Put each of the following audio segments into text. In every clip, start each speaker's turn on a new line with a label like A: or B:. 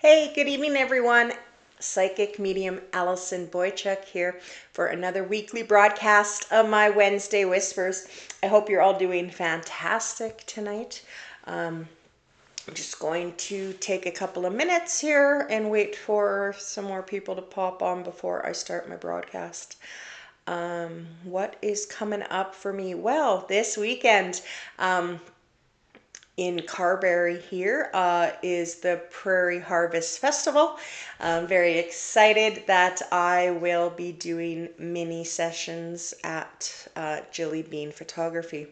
A: Hey, good evening, everyone. Psychic medium Alison Boychuk here for another weekly broadcast of my Wednesday Whispers. I hope you're all doing fantastic tonight. I'm just going to take a couple of minutes here and wait for some more people to pop on before I start my broadcast. What is coming up for me? Well, this weekend, in Carberry here is the Prairie Harvest Festival. I'm very excited that I will be doing mini sessions at Jilly Bean Photography.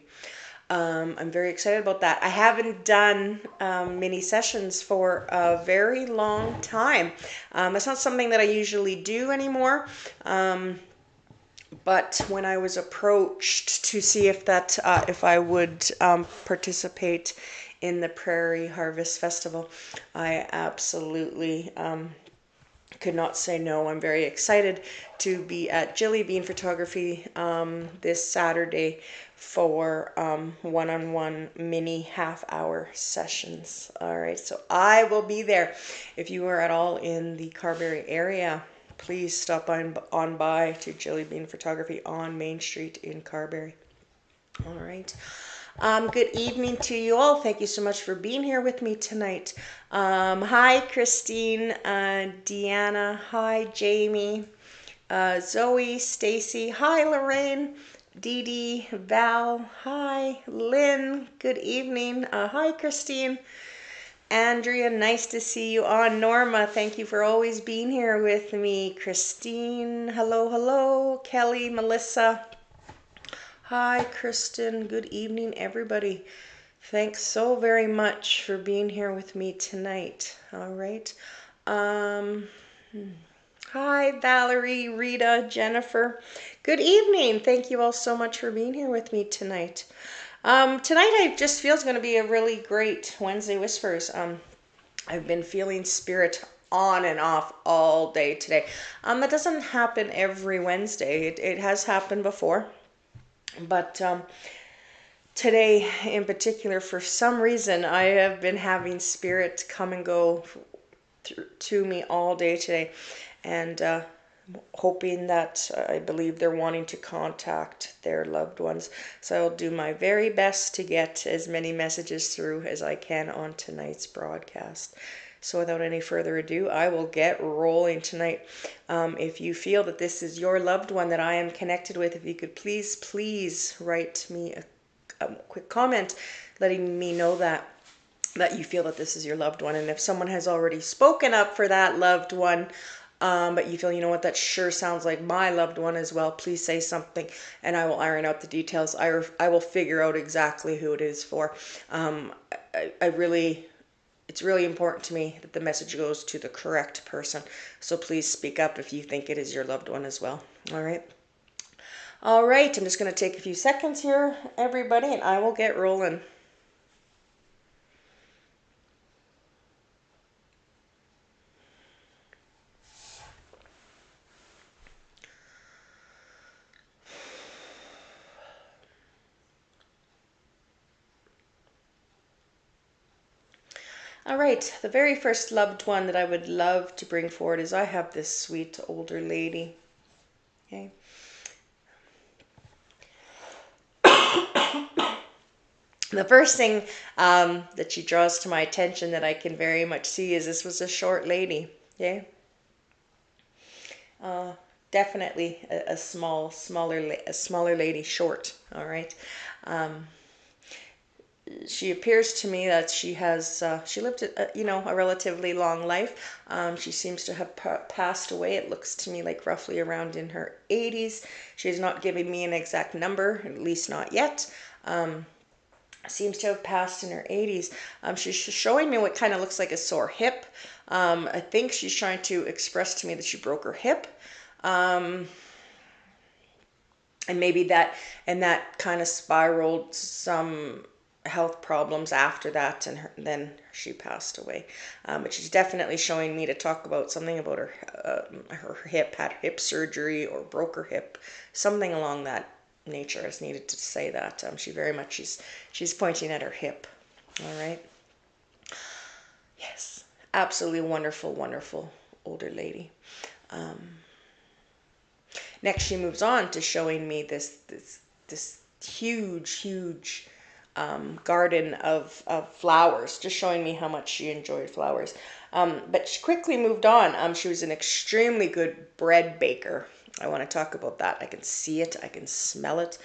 A: I'm very excited about that. I haven't done mini sessions for a very long time. That's not something that I usually do anymore. But when I was approached to see if I would participate in the Prairie Harvest Festival, I absolutely could not say no. I'm very excited to be at Jilly Bean Photography this Saturday for one-on-one mini half-hour sessions. All right, so I will be there. If you are at all in the Carberry area, please stop on by to Jilly Bean Photography on Main Street in Carberry. All right. Good evening to you all. Thank you so much for being here with me tonight. Hi, Christine, Deanna. Hi, Jamie, Zoe, Stacy. Hi, Lorraine, Dee Dee, Val. Hi, Lynn. Good evening. Hi, Christine. Andrea, nice to see you on. Norma, thank you for always being here with me. Christine, hello, hello. Kelly, Melissa. Hi, Kristen. Good evening, everybody. Thanks so very much for being here with me tonight. All right. Hi, Valerie, Rita, Jennifer. Good evening. Thank you all so much for being here with me tonight. Tonight I just feel it's going to be a really great Wednesday Whispers. I've been feeling spirit on and off all day today. That doesn't happen every Wednesday. It has happened before. But today in particular, for some reason, I have been having spirit come and go to me all day today. And hoping that I believe they're wanting to contact their loved ones. So I'll do my very best to get as many messages through as I can on tonight's broadcast. So without any further ado, I will get rolling tonight. If you feel that this is your loved one that I am connected with, if you could please write me a quick comment letting me know that you feel that this is your loved one. And if someone has already spoken up for that loved one, but you feel, you know what, that sure sounds like my loved one as well, please say something and I will iron out the details. I will figure out exactly who it is for. It's really important to me that the message goes to the correct person. So please speak up if you think it is your loved one as well. All right. All right. I'm just going to take a few seconds here, everybody, and I will get rolling. All right, the very first loved one that I would love to bring forward is I have this sweet older lady. Okay. The first thing that she draws to my attention that I can very much see is this was a short lady. Okay. Definitely a smaller lady, short. All right. She appears to me that she has she lived a relatively long life. She seems to have passed away. It looks to me like roughly around in her 80s. She's not giving me an exact number, at least not yet. Seems to have passed in her 80s. She's showing me what kind of looks like a sore hip. I think she's trying to express to me that she broke her hip. And maybe that kind of spiraled some health problems after that, and then she passed away. But she's definitely showing me to talk about something about her hip, had hip surgery or broke her hip, something along that nature. I just needed to say that. She's pointing at her hip. All right. Yes. Absolutely wonderful, wonderful older lady. Next, she moves on to showing me this huge, huge garden of flowers, just showing me how much she enjoyed flowers. But she quickly moved on. She was an extremely good bread baker. I want to talk about that. I can see it, I can smell it.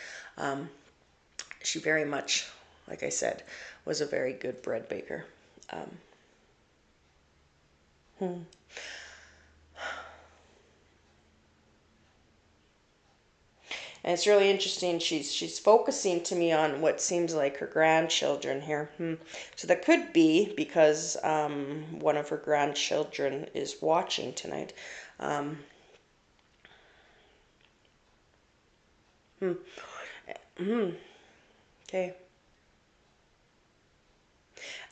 A: She very much, like I said, was a very good bread baker. Hmm. And it's really interesting. She's focusing to me on what seems like her grandchildren here. So that could be because one of her grandchildren is watching tonight. Um, hmm. Okay.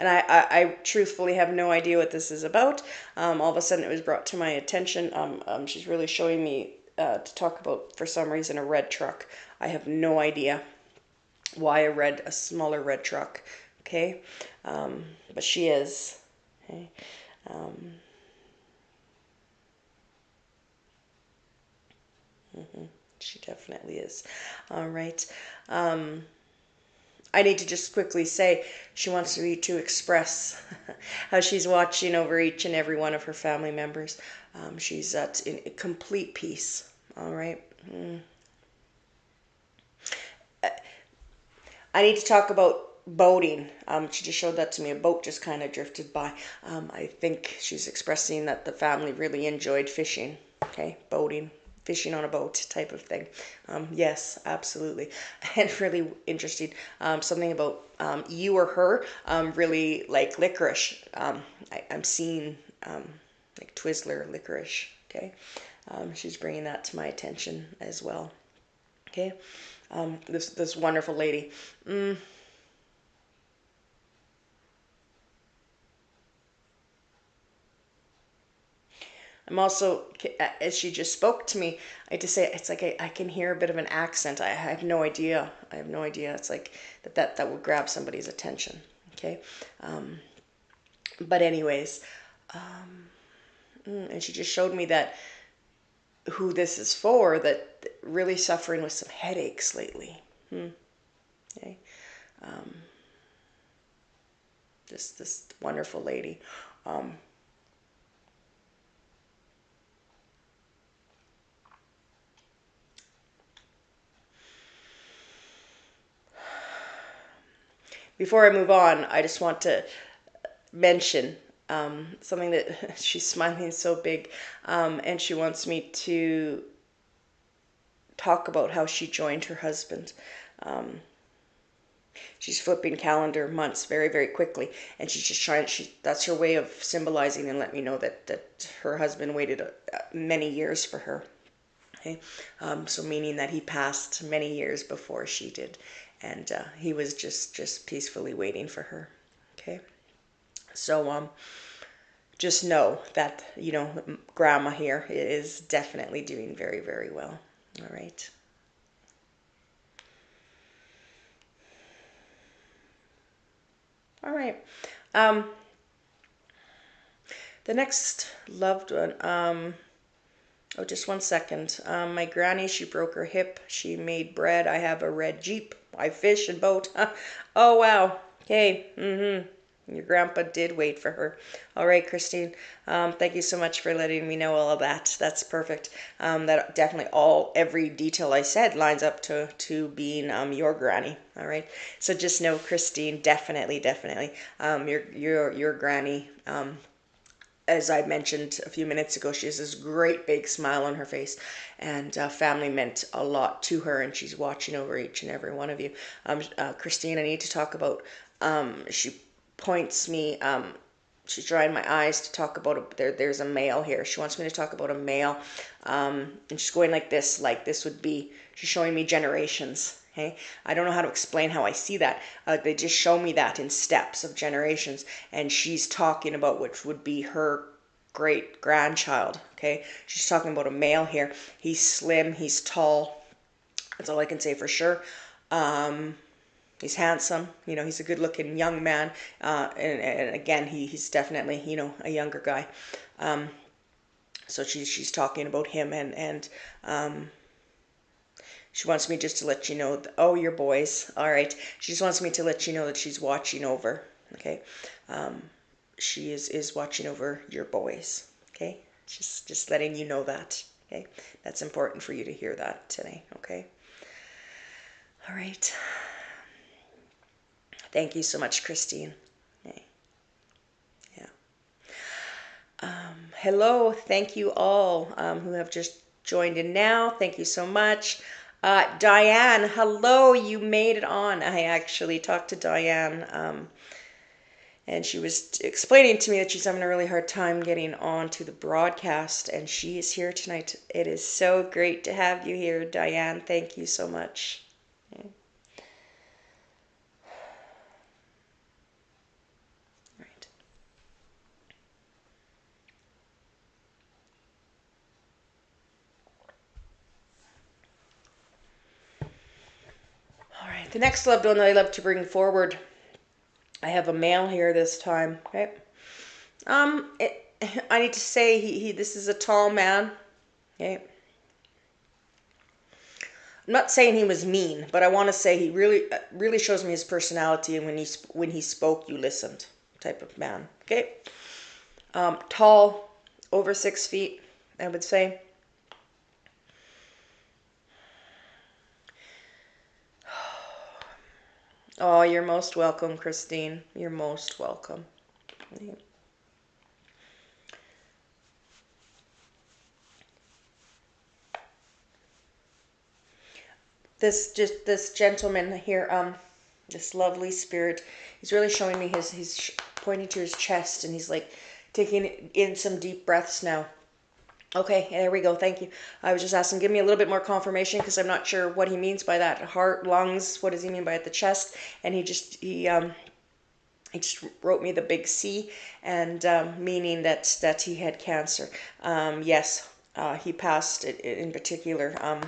A: And I truthfully have no idea what this is about. All of a sudden, it was brought to my attention. She's really showing me to talk about, for some reason, a red truck. I have no idea why a smaller red truck. Okay, but she is. Okay. Um, she definitely is. All right. Um, I need to just quickly say she wants me to express how she's watching over each and every one of her family members. She's in complete peace. All right. I need to talk about boating. She just showed that to me. A boat just kind of drifted by. I think she's expressing that the family really enjoyed fishing. Okay, boating, fishing on a boat type of thing. Yes, absolutely. And really interesting. Something about you or her really like licorice. I'm seeing like Twizzler licorice. Okay, she's bringing that to my attention as well. Okay, this wonderful lady. Mm, I'm also, as she just spoke to me, I had to say it's like I can hear a bit of an accent. I have no idea. I have no idea. It's like that would grab somebody's attention. Okay, um, but anyways, and she just showed me that who this is for. That really suffering with some headaches lately. Okay, this wonderful lady. Um, Before I move on, I just want to mention something that she's smiling so big, and she wants me to talk about how she joined her husband. Um, she's flipping calendar months very, very quickly, and she's just trying. That's her way of symbolizing and let me know that her husband waited many years for her. Okay, so meaning that he passed many years before she did, and he was just peacefully waiting for her. Okay, so just know that, grandma here is definitely doing very, very well. All right. All right. Um, the next loved one. Oh, just one second. My granny, she broke her hip. She made bread. I have a red Jeep. I fish and boat. Oh, wow. Okay. Your grandpa did wait for her. All right, Christine. Thank you so much for letting me know all of that. That's perfect. That definitely every detail I said lines up to being your granny. All right. So just know, Christine, definitely, definitely, your granny. As I mentioned a few minutes ago, she has this great big smile on her face, and family meant a lot to her, and she's watching over each and every one of you. Christine, I need to talk about. She points me. She's drying my eyes to talk about there's a male here. She wants me to talk about a male, and she's going like this. Like this would be. She's showing me generations. Okay, I don't know how to explain how I see that. They just show me that in steps of generations, and she's talking about which would be her great grandchild. Okay, she's talking about a male here. He's slim, he's tall. That's all I can say for sure. Um, He's handsome, he's a good looking young man. And again, he's definitely, a younger guy. So she's talking about him, and she wants me just to let you know, oh, your boys. All right. She just wants me to let you know that she's watching over. Okay. She is watching over your boys. Okay. Just letting you know that. Okay. That's important for you to hear that today. Okay. All right. Thank you so much, Christine. Okay. Yeah. Hello. Thank you all who have just joined in now. Thank you so much. Diane, hello, you made it on. I actually talked to Diane, and she was explaining to me that she's having a really hard time getting on to the broadcast, and she is here tonight. It is so great to have you here, Diane. Thank you so much. Okay. Right. All right. The next loved one that I love to bring forward, I have a male here this time. Okay. I need to say this is a tall man. Okay. I'm not saying he was mean, but I want to say he really shows me his personality, and when he spoke, you listened, type of man. Okay. Tall, over 6 feet, I would say. Oh, you're most welcome, Christine. You're most welcome. This gentleman here, this lovely spirit, he's really showing me he's pointing to his chest, and he's like taking in some deep breaths now. Okay, there we go. Thank you. I was just asking, give me a little bit more confirmation, because I'm not sure what he means by that. Heart, lungs, what does he mean by at the chest? And he just wrote me the big C, and meaning that he had cancer. Yes, he passed in particular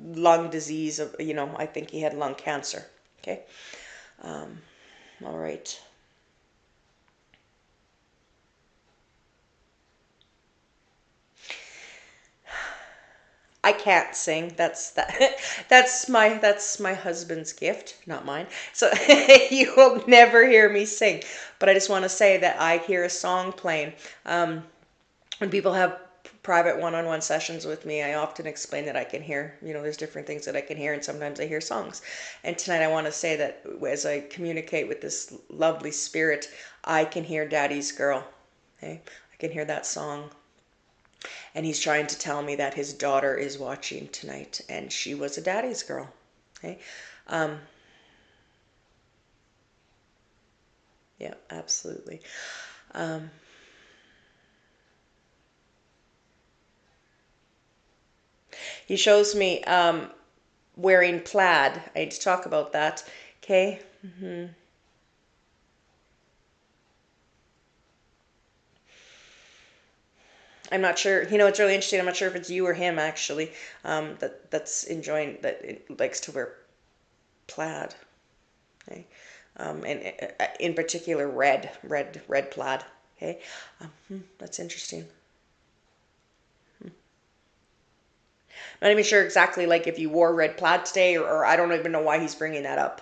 A: lung disease of, I think he had lung cancer. Okay. All right. I can't sing. That's my husband's gift, not mine. So you will never hear me sing. But I just want to say that I hear a song playing. When people have private one-on-one sessions with me, I often explain that I can hear, there's different things that I can hear, and sometimes I hear songs. And tonight I want to say that as I communicate with this lovely spirit, I can hear Daddy's Girl. Okay? I can hear that song. And he's trying to tell me that his daughter is watching tonight, and she was a daddy's girl. Okay. Yeah, absolutely. He shows me wearing plaid. I need to talk about that. Okay. I'm not sure. It's really interesting. I'm not sure if it's you or him actually. That's enjoying that. It likes to wear plaid. Okay. And in particular, red plaid. Okay. That's interesting. Not even sure exactly like if you wore red plaid today, or I don't even know why he's bringing that up.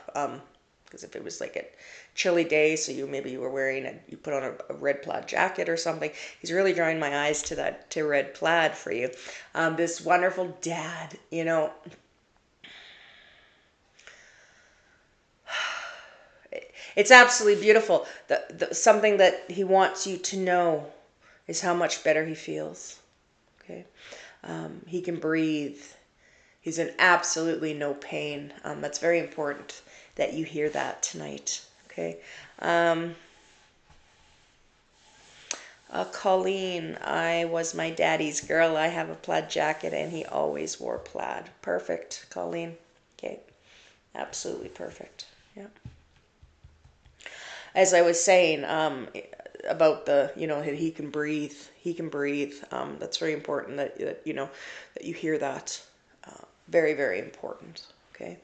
A: Because if it was like a chilly day, so you were wearing you put on a red plaid jacket or something. He's really drawing my eyes to red plaid for you. This wonderful dad, it's absolutely beautiful. Something that he wants you to know is how much better he feels. Okay. He can breathe. He's in absolutely no pain. That's very important that you hear that tonight. Okay. Colleen, I was my daddy's girl. I have a plaid jacket, and he always wore plaid. Perfect, Colleen. Okay. Absolutely perfect. Yeah. As I was saying, about he can breathe. He can breathe. That's very important that you hear that. Very, very important. Okay.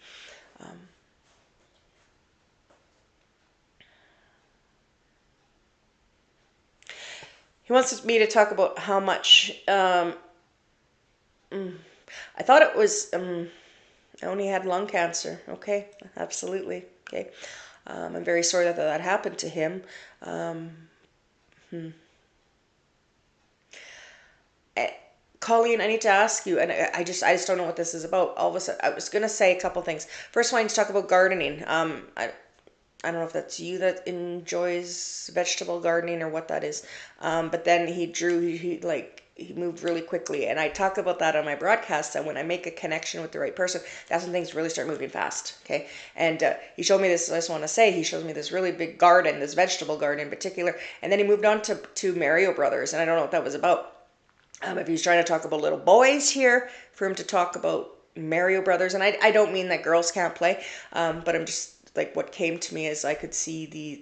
A: he wants me to talk about how much. I thought it was. I only had lung cancer. Okay, absolutely. Okay, I'm very sorry that that happened to him. Um, eh, Colleen, I need to ask you, and I just don't know what this is about. All of a sudden, I was gonna say a couple things. First, I need to talk about gardening. I don't know if that's you that enjoys vegetable gardening or what that is. But then he moved really quickly. And I talk about that on my broadcast. And when I make a connection with the right person, that's when things really start moving fast. Okay. And he showed me this, I just want to say, he showed me this really big garden, this vegetable garden in particular. And then he moved on to Mario Brothers. And I don't know what that was about. If he's trying to talk about little boys here, for him to talk about Mario Brothers. And I don't mean that girls can't play, but I'm just like what came to me is I could see the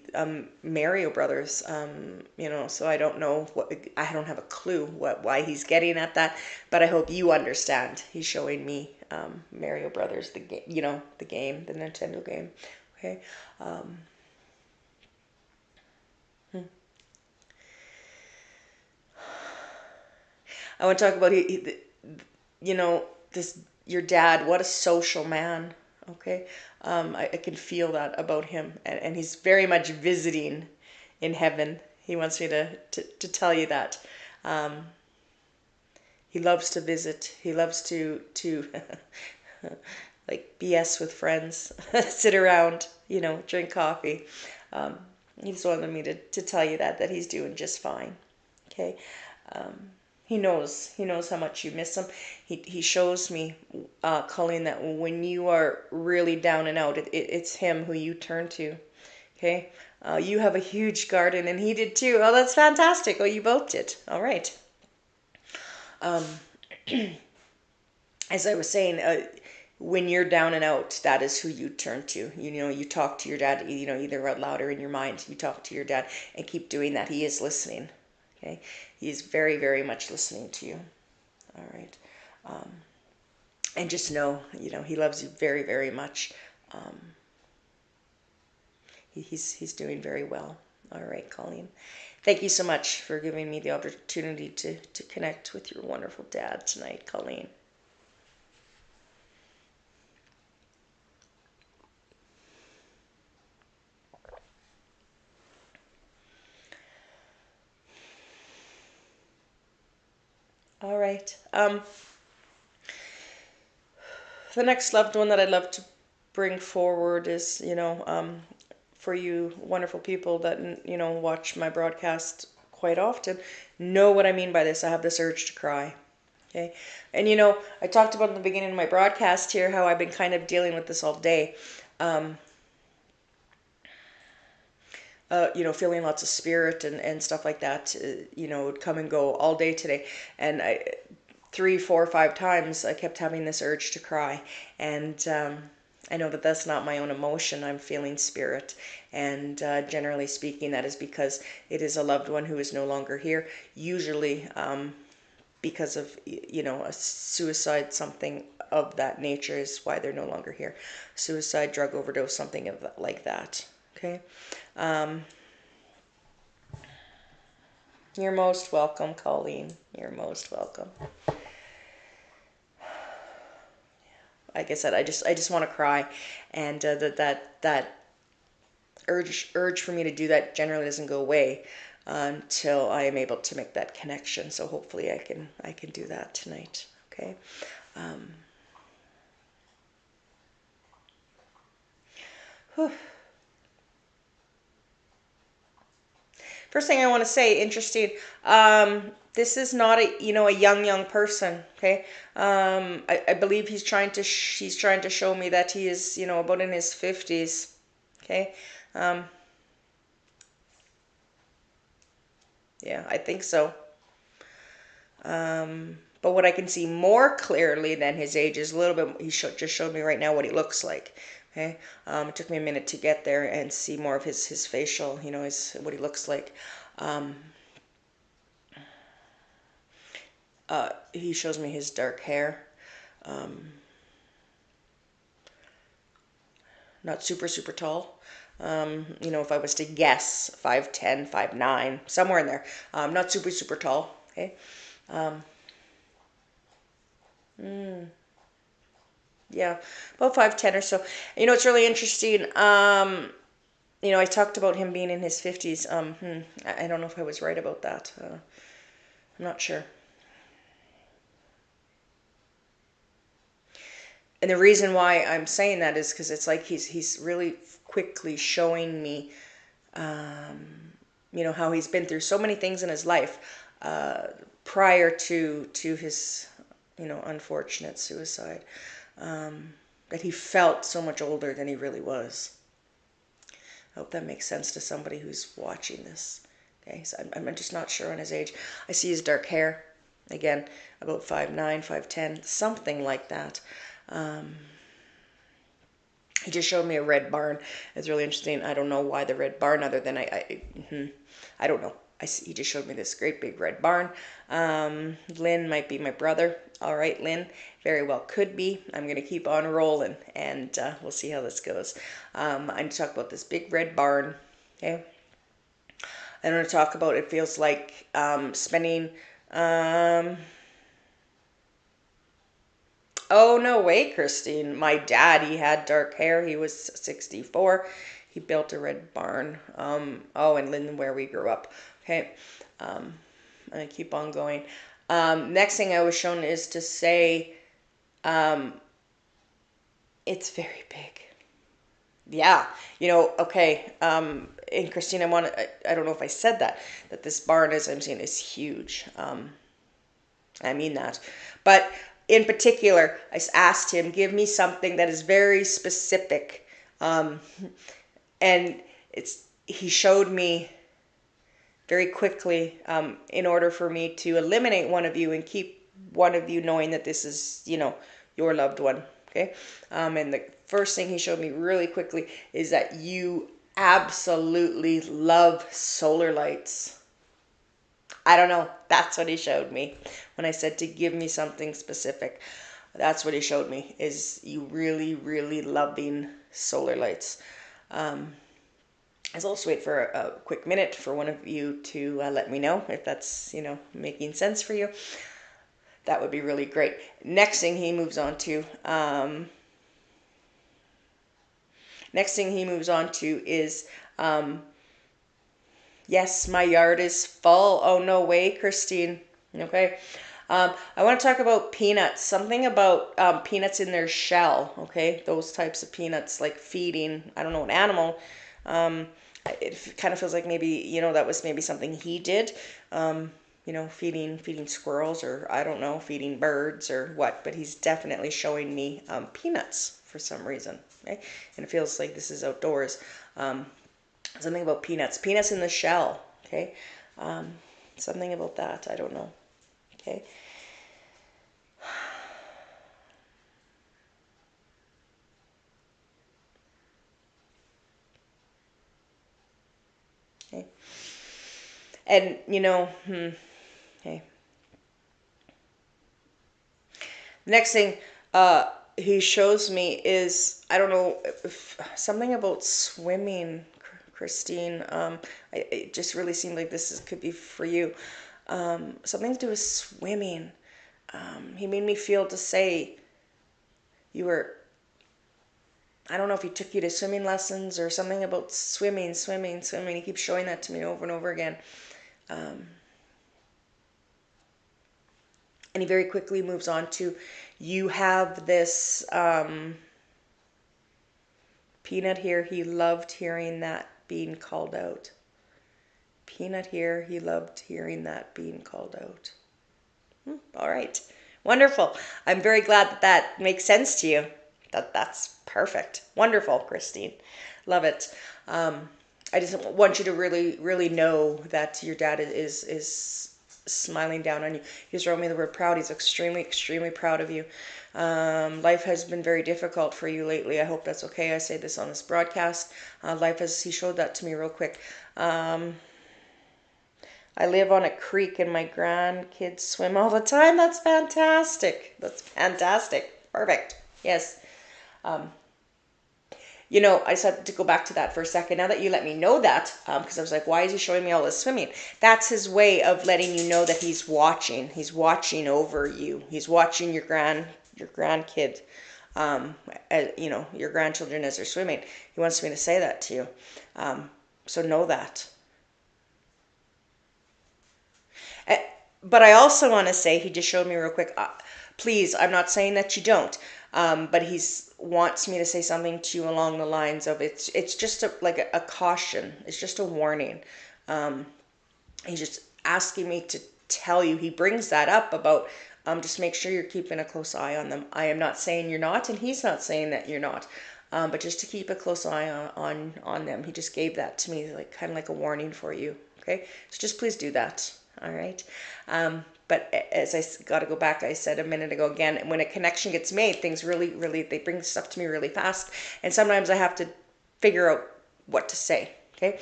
A: Mario Brothers, so I don't know I don't have a clue why he's getting at that, but I hope you understand. He's showing me Mario Brothers, the game, the game, the Nintendo game. Okay. I want to talk about this your dad. What a social man. Okay, I can feel that about him, and he's very much visiting in heaven. He wants me to tell you that. Um, he loves to visit. He loves to like BS with friends, sit around, drink coffee. Um, he just wanted me to tell you that he's doing just fine. Okay. He knows how much you miss him. He shows me, Colleen, that when you are really down and out, it's him who you turn to. Okay, you have a huge garden, and he did too. Oh, that's fantastic. Oh, you both did. All right. Um, as I was saying, when you're down and out, that is who you turn to. You talk to your dad. Either out loud or in your mind. You talk to your dad, and keep doing that. He is listening. Okay, he is very, very much listening to you. All right. Um, and just know, he loves you very, very much. Um, he's doing very well. All right, Colleen. Thank you so much for giving me the opportunity to connect with your wonderful dad tonight, Colleen. All right. The next loved one that I'd love to bring forward is, for you wonderful people that, watch my broadcast quite often, know what I mean by this. I have this urge to cry. Okay. And, I talked about in the beginning of my broadcast here how I've been kind of dealing with this all day. Um, feeling lots of spirit and stuff like that, would come and go all day today. And 3, 4, 5 times I kept having this urge to cry. And I know that that's not my own emotion. I'm feeling spirit. And generally speaking, that is because it is a loved one who is no longer here. Usually because of, a suicide, something of that nature is why they're no longer here. Suicide, drug overdose, something like that. Okay. Um, you're most welcome, Colleen. You're most welcome. Like I said, I just want to cry, and that urge for me to do that generally doesn't go away until I am able to make that connection. So hopefully I can do that tonight. Okay. Um, First thing I want to say, interesting. This is not a young person. Okay. I believe he's trying to show me that he is about in his 50s. Okay. Um, yeah, I think so. But what I can see more clearly than his age is a little bit. Just showed me right now what he looks like. Okay. It took me a minute to get there and see more of his facial. His what he looks like. Um, he shows me his dark hair. Um, Not super super tall. If I was to guess, 5'10", 5'9", somewhere in there. Not super, super tall. Okay. Um, yeah, about 5'10" or so. It's really interesting. I talked about him being in his 50s. I don't know if I was right about that. I'm not sure. And the reason why I'm saying that is because it's like he's really quickly showing me, how he's been through so many things in his life prior to his, unfortunate suicide, that he felt so much older than he really was. I hope that makes sense to somebody who's watching this. Okay, so I'm just not sure on his age. I see his dark hair, again, about 5'9", 5'10", something like that. Um, he just showed me a red barn. It's really interesting. I don't know why the red barn, other than I don't know. He just showed me this great big red barn. Lynn might be my brother. All right, Lynn, very well could be. I'm going to keep on rolling, and we'll see how this goes. I'm going to talk about this big red barn. Okay. I'm going to talk about it feels like spending. Oh, no way, Christine. My dad, he had dark hair. He was 64. He built a red barn. In Linden, where we grew up. Okay. I'm going to keep on going. Next thing I was shown is to say, it's very big. Yeah. Okay. And Christine, I don't know if I said that this barn, as I'm saying, is huge. I mean that. But in particular, I asked him, give me something that is very specific. And he showed me very quickly, in order for me to eliminate one of you and keep one of you knowing that this is, your loved one. Okay. And the first thing he showed me really quickly is that you absolutely love solar lights. I don't know. That's what he showed me when I said to give me something specific. That's what he showed me, is you really, really loving solar lights. I'll just wait for a quick minute for one of you to let me know if that's, making sense for you. That would be really great. Next thing he moves on to, is, yes, my yard is full. Oh, no way, Christine. Okay. I want to talk about peanuts. Something about peanuts in their shell. Okay. Those types of peanuts, like feeding, I don't know, an animal. It kind of feels like maybe, that was maybe something he did. Feeding squirrels, or I don't know, feeding birds or what. But he's definitely showing me peanuts for some reason. Okay. And it feels like this is outdoors. Something about peanuts in the shell. Okay. Something about that. I don't know. Okay. Okay. And okay. Next thing he shows me is, I don't know, something about swimming, Christine. It just really seemed like could be for you. Something to do with swimming. He made me feel to say you were, I don't know if he took you to swimming lessons or something about swimming. He keeps showing that to me over and over again. And he very quickly moves on to, you have this peanut here. He loved hearing that being called out. Peanut here. He loved hearing that being called out. All right. Wonderful. I'm very glad that makes sense to you. That's perfect. Wonderful, Christine. Love it. I just want you to really, really know that your dad is smiling down on you. He's wrote me the word proud. He's extremely, extremely proud of you. Life has been very difficult for you lately. I hope that's okay. I say this on this broadcast. He showed that to me real quick. I live on a creek and my grandkids swim all the time. That's fantastic. Perfect. Yes. I just had to go back to that for a second. Now that you let me know that, because I was like, why is he showing me all this swimming? That's his way of letting you know that he's watching. He's watching over you. He's watching your grandkid, your grandchildren as they're swimming. He wants me to say that to you. So know that. But I also want to say, he just showed me real quick. Please, I'm not saying that you don't, but he's wants me to say something to you along the lines of it's just a caution. It's just a warning. He's just asking me to tell you. He brings that up about just make sure you're keeping a close eye on them. I am not saying you're not, and he's not saying that you're not. But just to keep a close eye on them. He just gave that to me, like kind of like a warning for you. Okay, so just please do that. All right. But as I got to go back, I said a minute ago again, when a connection gets made, things really, really, they bring stuff to me really fast. And sometimes I have to figure out what to say. Okay.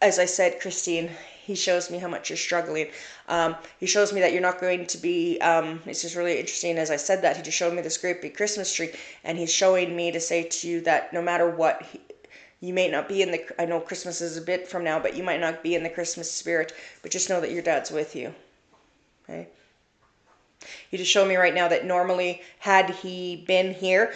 A: As I said, Christine, he shows me how much you're struggling. He shows me that you're not going to be, it's just really interesting. As I said that, he just showed me this great big Christmas tree, and he's showing me to say to you that no matter what, you may not be in I know Christmas is a bit from now, but you might not be in the Christmas spirit, but just know that your dad's with you. Okay? You just showed me right now that normally, had he been here,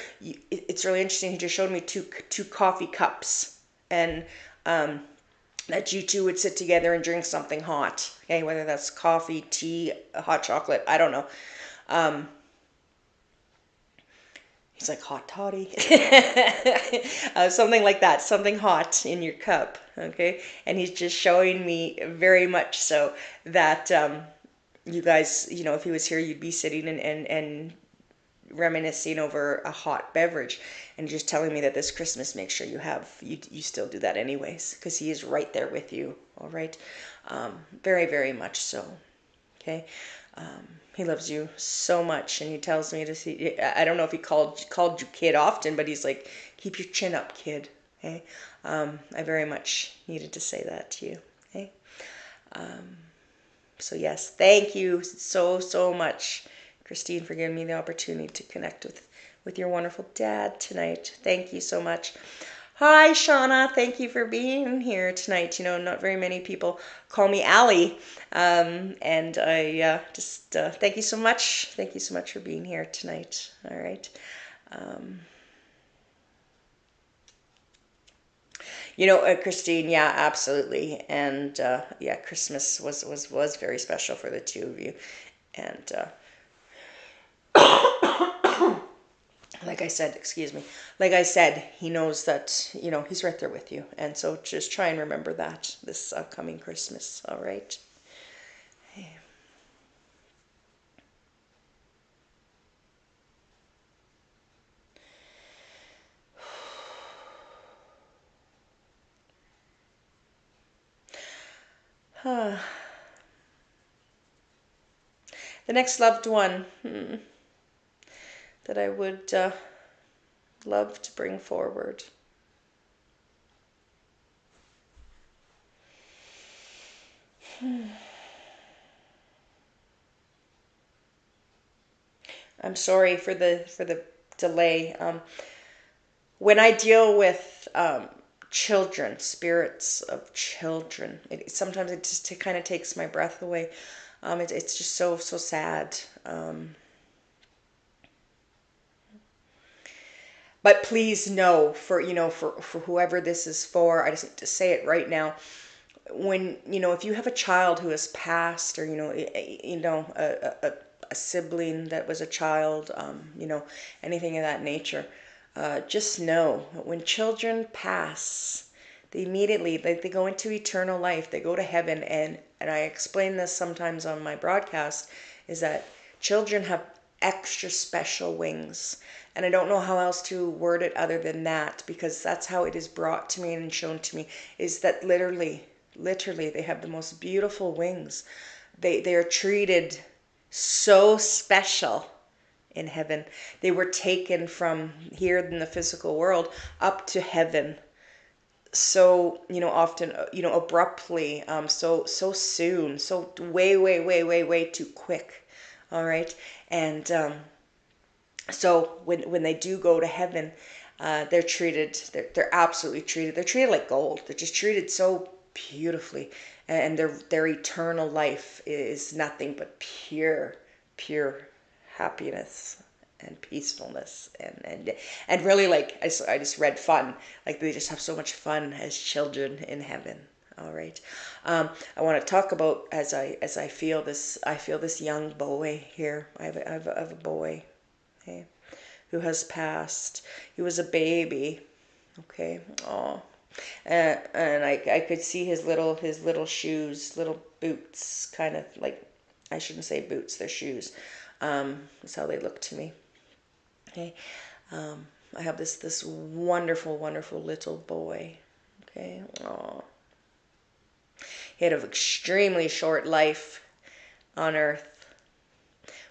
A: it's really interesting. He just showed me two coffee cups, and that you two would sit together and drink something hot. Okay, whether that's coffee, tea, hot chocolate, I don't know. He's like, hot toddy. Something like that, something hot in your cup. Okay, and he's just showing me very much so that you guys, if he was here, you'd be sitting and reminiscing over a hot beverage, and just telling me that this Christmas, make sure you still do that anyways, because he is right there with you. All right. Very, very much so. Okay. He loves you so much, and he tells me to see. I don't know if he called you kid often, but he's like, keep your chin up, kid. Okay. I very much needed to say that to you. Okay. So yes, thank you so much, Christine, for giving me the opportunity to connect with your wonderful dad tonight. Thank you so much. Hi, Shauna. Thank you for being here tonight. Not very many people call me Allie. And I just thank you so much. Thank you so much for being here tonight. All right. Christine, yeah, absolutely. And yeah, Christmas was very special for the two of you. And like I said, he knows that, he's right there with you. And so just try and remember that this upcoming Christmas. All right. Hey. The next loved one that I would love to bring forward. I'm sorry for the delay. When I deal with children, spirits of children, sometimes it just kind of takes my breath away. It's just so sad. But please know, for whoever this is for, I just need to say it right now. When if you have a child who has passed, or a sibling that was a child, anything of that nature, just know that when children pass, they immediately they go into eternal life. They go to heaven, and I explain this sometimes on my broadcast, is that children have extra special wings. And I don't know how else to word it other than that, because that's how it is brought to me and shown to me, is that literally they have the most beautiful wings. They are treated so special in heaven. They were taken from here in the physical world up to heaven so often, abruptly, so soon, so way too quick. All right. And So when they do go to heaven, they're treated. They're absolutely treated. They're treated like gold. They're just treated so beautifully, and their eternal life is nothing but pure happiness and peacefulness, and really, like I just read fun. Like they just have so much fun as children in heaven. All right. I want to talk about as I feel this. I feel this young boy here. I have a boy, okay, who has passed. He was a baby, okay. Oh, and I could see his little shoes, little boots, kind of like, I shouldn't say boots, they're shoes. That's how they look to me. Okay. I have this wonderful, wonderful little boy. Okay. Oh, he had an extremely short life on Earth.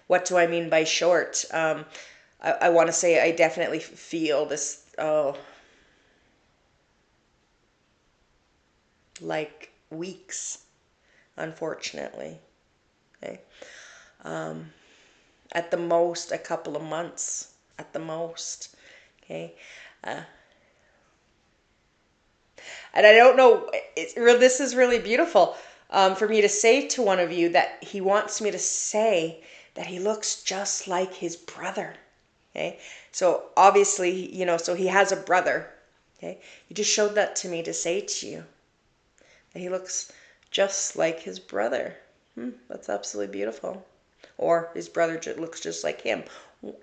A: What do I mean by short? I want to say I definitely feel this. Oh, like weeks, unfortunately. Okay. At the most, a couple of months. At the most. Okay. Uh, and I don't know. This is really beautiful for me to say to one of you that he wants me to say that he looks just like his brother. Okay. So obviously, so he has a brother. Okay. He just showed that to me to say to you that he looks just like his brother. That's absolutely beautiful. Or his brother looks just like him.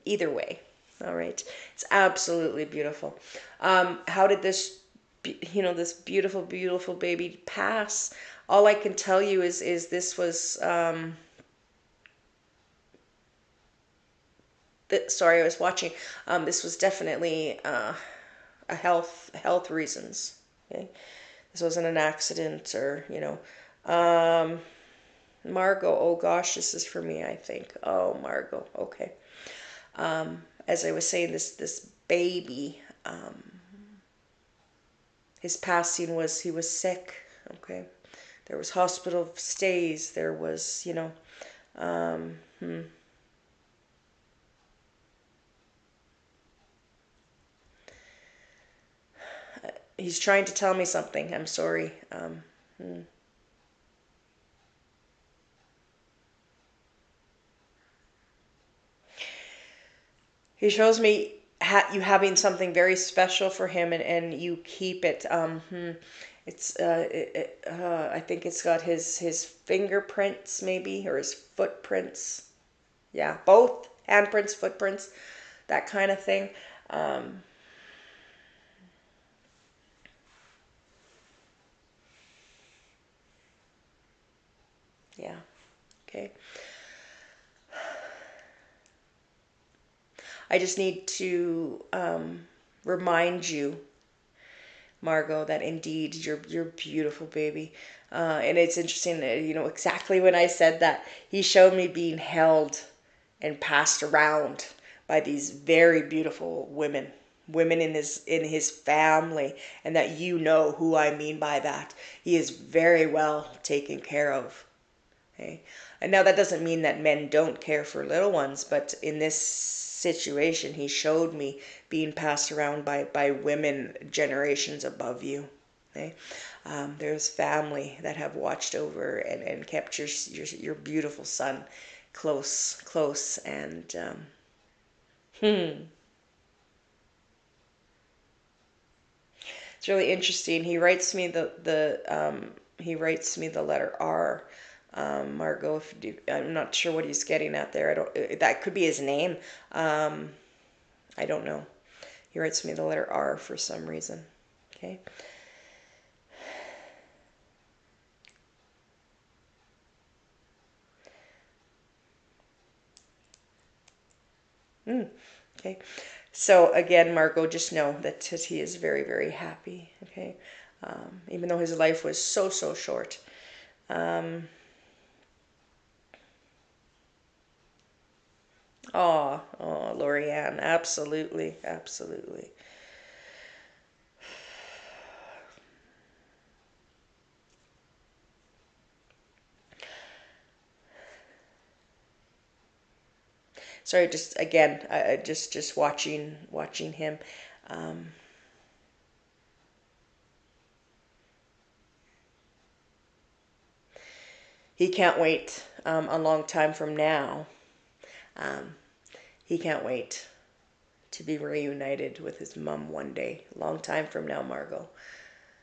A: Either way. All right. It's absolutely beautiful. How did this beautiful, beautiful baby pass? All I can tell you is this was, sorry, I was watching. This was definitely a health reasons. Okay. This wasn't an accident or. Margot, oh gosh, this is for me, I think. Oh, Margot, okay. As I was saying, this baby, his passing was, he was sick, okay. There was hospital stays, there was, um, hmm. He's trying to tell me something, I'm sorry. He shows me you having something very special for him, and you keep it. It's I think it's got his fingerprints maybe, or his footprints. Yeah, both handprints, footprints, that kind of thing. Um, yeah. Okay. I just need to remind you, Margot, that indeed you're beautiful, baby. And it's interesting, exactly when I said that, he showed me being held and passed around by these very beautiful women in his family, and that you know who I mean by that. He is very well taken care of. Okay. And now that doesn't mean that men don't care for little ones, but in this situation, he showed me being passed around by women generations above you. Okay. There's family that have watched over and kept your beautiful son close, and hmm. It's really interesting. He writes me the letter R. Margot, I'm not sure what he's getting at there. I don't. That could be his name. Um, I don't know. He writes me the letter R for some reason. Okay. Okay. So again, Margot, just know that he is very, very happy. Okay. Even though his life was so short. Um, Lorianne, absolutely, absolutely. sorry, just again, just watching him. Um, he can't wait a long time from now. Um, he can't wait to be reunited with his mom one day, a long time from now, Margot.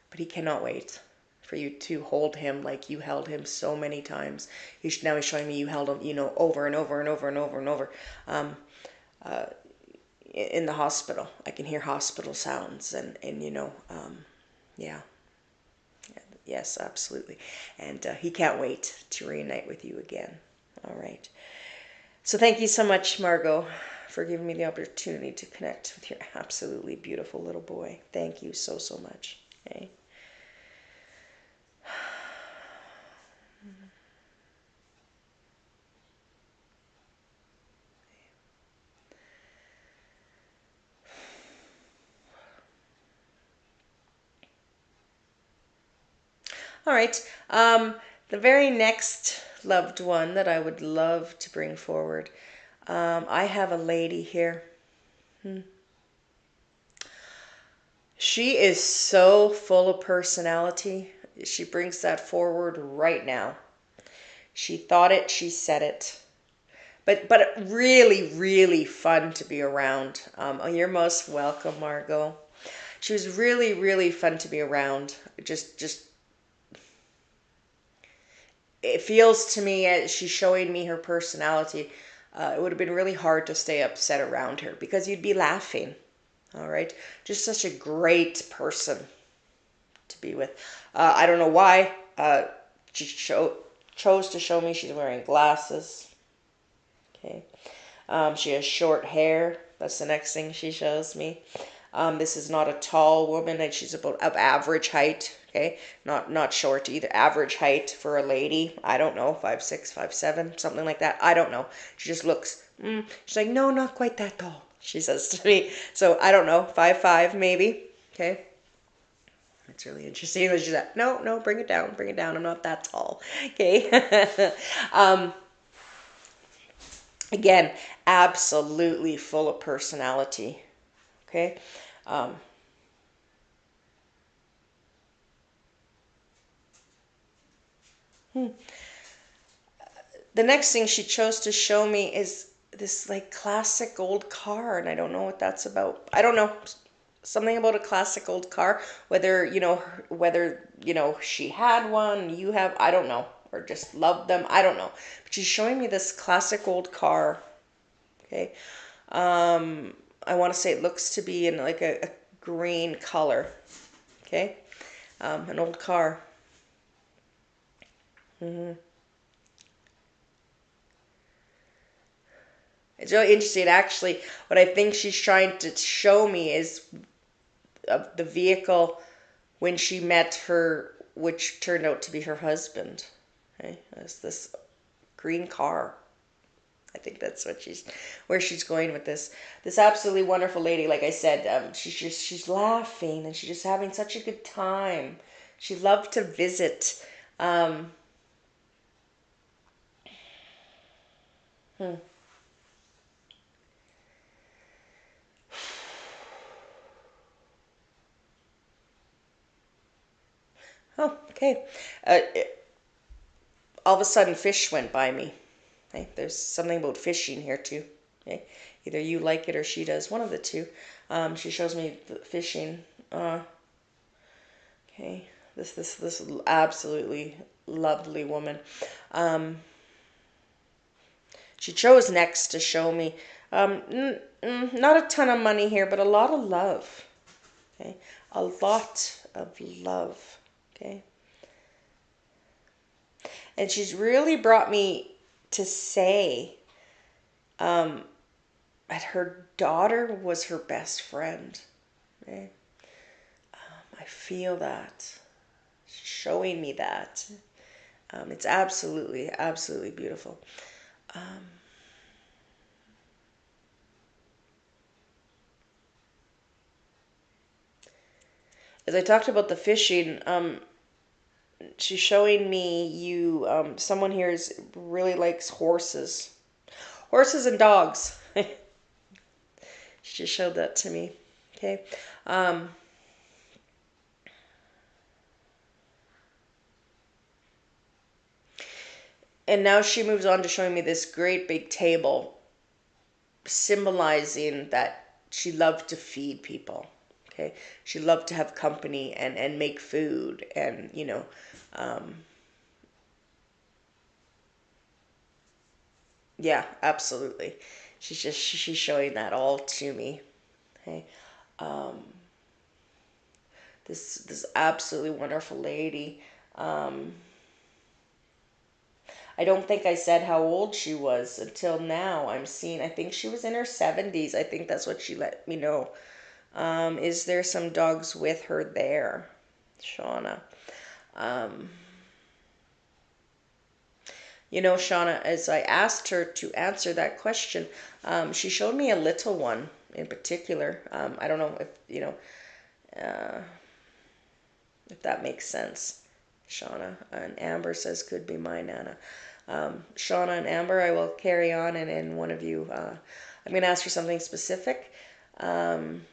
A: But he cannot wait for you to hold him like you held him so many times. Now he's showing me you held him, over and over and over and over and over. Um, in the hospital, I can hear hospital sounds, and yeah, yes, absolutely. And he can't wait to reunite with you again. All right. So thank you so much, Margot, for giving me the opportunity to connect with your absolutely beautiful little boy. Thank you so, so much. Okay. All right. The very next loved one that I would love to bring forward, I have a lady here. She is so full of personality. She brings that forward right now. She thought it, she said it. But really, really fun to be around. You're most welcome, Margot. She was really, really fun to be around. Just it feels to me as she's showing me her personality. It would have been really hard to stay upset around her because you'd be laughing. All right, just such a great person to be with. I don't know why. She chose to show me she's wearing glasses. Okay. She has short hair. That's the next thing she shows me. This is not a tall woman, and she's about of average height. Okay, not short either. Average height for a lady. I don't know, 5'6", 5'7", something like that. I don't know. She just looks. She's like, no, not quite that tall. She says to me. So I don't know, 5'5" maybe. Okay. It's really interesting. She's like, no, bring it down, bring it down. I'm not that tall. Okay. Again, absolutely full of personality. Okay. Um, the next thing she chose to show me is this like classic old car, and I don't know what that's about. I don't know, something about a classic old car. Whether she had one, you have. I don't know, or just loved them. I don't know. But she's showing me this classic old car. Okay. I want to say it looks to be in like a green color. Okay. An old car. It's really interesting. Actually, what I think she's trying to show me is of the vehicle when she met her, which turned out to be her husband. Okay, it's this green car. I think that's where she's going with this. This absolutely wonderful lady, like I said, she's laughing and she's just having such a good time. She loved to visit. Um, hmm. Oh, okay. All of a sudden, fish went by me. Okay? There's something about fishing here too. Okay? Either you like it or she does. One of the two. She shows me the fishing. Okay. This absolutely lovely woman. Um, she chose next to show me not a ton of money here, but a lot of love. Okay, a lot of love. Okay, and she's really brought me to say that her daughter was her best friend. Okay? I feel that. She's showing me that. It's absolutely, absolutely beautiful. Um, as I talked about the fishing, she's showing me someone here really likes horses. Horses and dogs. She just showed that to me. Okay. Um, and now she moves on to showing me this great big table symbolizing that she loved to feed people. Okay. She loved to have company and make food and, um, yeah, absolutely. She's showing that all to me. Okay. Um, this absolutely wonderful lady. Um, I don't think I said how old she was until now. I think she was in her 70s. I think that's what she let me know. Is there some dogs with her there, Shauna? Um, Shauna, as I asked her to answer that question, she showed me a little one in particular. I don't know uh, if that makes sense, Shauna. And Amber says, could be my Nana. Shauna and Amber, I will carry on, and one of you, I'm going to ask for something specific. Um,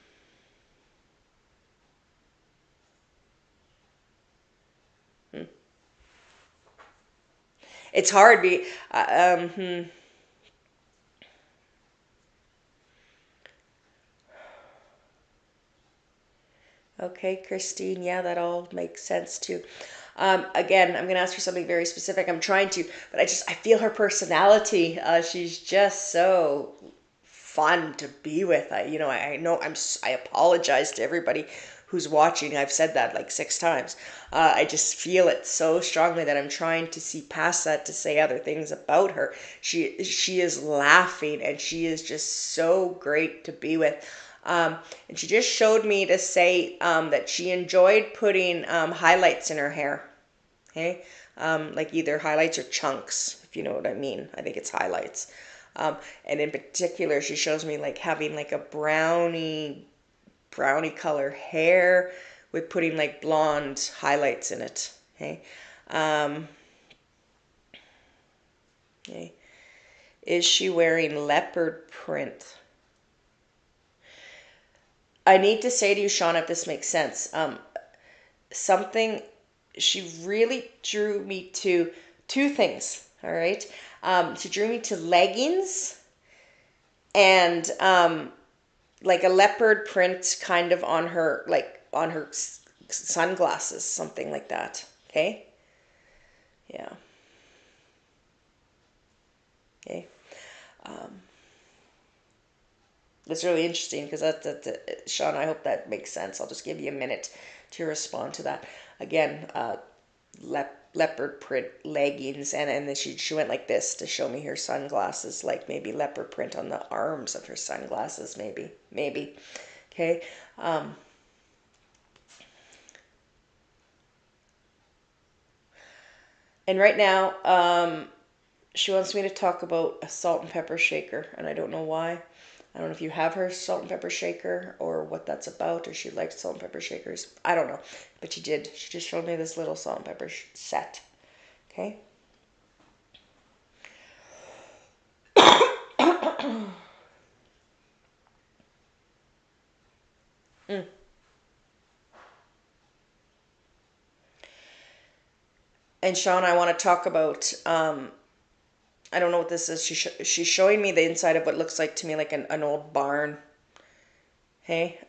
A: hmm. It's hard. Okay, Christine, yeah, that all makes sense too. Again, I'm going to ask for something very specific. I'm trying to, but I feel her personality. She's just so fun to be with. I know I apologize to everybody who's watching. I've said that like 6 times. I just feel it so strongly that I'm trying to see past that to say other things about her. She is laughing and she is just so great to be with. And she just showed me to say that she enjoyed putting highlights in her hair. Okay, like either highlights or chunks, if you know what I mean. I think it's highlights. And in particular, she shows me like having like a brownie color hair with putting like blonde highlights in it. Okay. Um, okay. Is she wearing leopard print? I need to say to you, Sean, if this makes sense. Something she really drew me to two things. All right. She drew me to leggings and like a leopard print kind of on her, like on her sunglasses, something like that. Okay. Yeah. Okay. Um, that's really interesting because Sean, I hope that makes sense. I'll just give you a minute to respond to that. Again, leopard print leggings, and then she went like this to show me her sunglasses, like maybe leopard print on the arms of her sunglasses, maybe. Okay. Um, and right now, she wants me to talk about a salt and pepper shaker, and I don't know why. I don't know if you have her salt and pepper shaker or what that's about, or she likes salt and pepper shakers. I don't know, but she did. She just showed me this little salt and pepper set. Okay. Mm. And Sean, I want to talk about. I don't know what this is. She's showing me the inside of what looks like to me like an old barn. Hey.